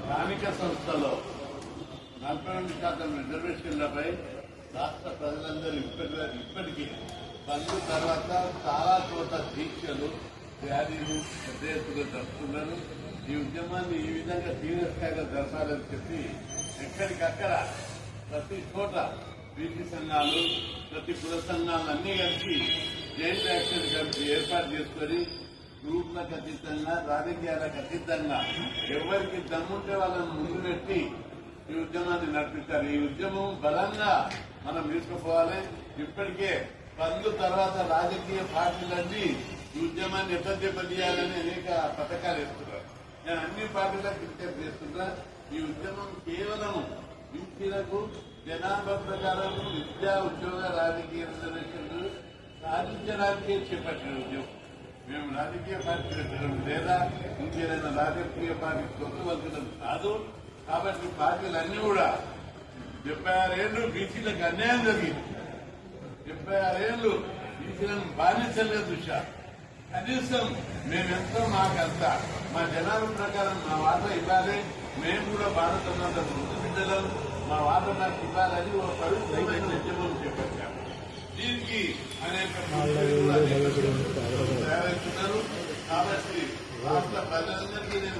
స్థానిక సంస్థలో 42% రిజర్వేషన్లపై రాష్ట్ర ప్రజలందరూ ఇప్పటికీ బంద్ తర్వాత చాలా చోట్ల దీక్షలు ర్యాలీలు పెద్ద ఎత్తుగా జరుపుతున్నారు. ఈ ఉద్యమాన్ని ఈ విధంగా తీవ్రస్థాయిగా జరపాలని చెప్పి ఎక్కడికక్కడ ప్రతి చోట బీసీ సంఘాలు ప్రతి కుల సంఘాలు అన్ని కలిసి జాయింట్ యాక్షన్ కమిటీ ఏర్పాటు చేసుకుని గ్రూప్లకు అతీతంగా రాజకీయాలకు అతీతంగా ఎవరికి దమ్ముంటే వాళ్ళని ముందు పెట్టి ఈ ఉద్యమాన్ని నడిపిస్తారు. ఈ ఉద్యమం బలంగా మనం తీసుకుపోవాలి. ఇప్పటికే బంద్ తర్వాత రాజకీయ పార్టీలన్నీ ఈ ఉద్యమాన్ని ఎట్లా దెబ్బతీయాలని అనేక పథకాలు ఇస్తున్నారు. నేను అన్ని పార్టీలకు విజ్ఞప్తి చేస్తున్నా. ఈ ఉద్యమం కేవలం బీసీలకు జనాభా ప్రకారం విద్యా ఉద్యోగ రాజకీయ రిజర్వేషన్లు సాధించడానికే చేపట్టిన ఉద్యమం. మేము రాజకీయ పార్టీ పెట్టడం లేదా ఇంకేదైనా రాజకీయ పార్టీ కొత్తవలసడం కాదు. కాబట్టి పార్టీలన్నీ కూడా 76 ఏళ్లు బీసీలకు అన్యాయం జరిగింది. 76 ఏళ్లు బీసీలను బానిసలుగా చూశారు. కనీసం మేమెంతో మాకంతా మా జనాభా ప్రకారం మా వాటా ఇవ్వాలి. మేము కూడా భారతమాత మృతి బిడ్డలం, మా వాటా నాకు ఇవ్వాలని ఒక పవిత్రమైన ఉద్యమం చేపట్టాము. దీనికి అనేక తయారవుతున్నారు. కాబట్టి రాష్ట్ర ప్రజలందరికీ నేను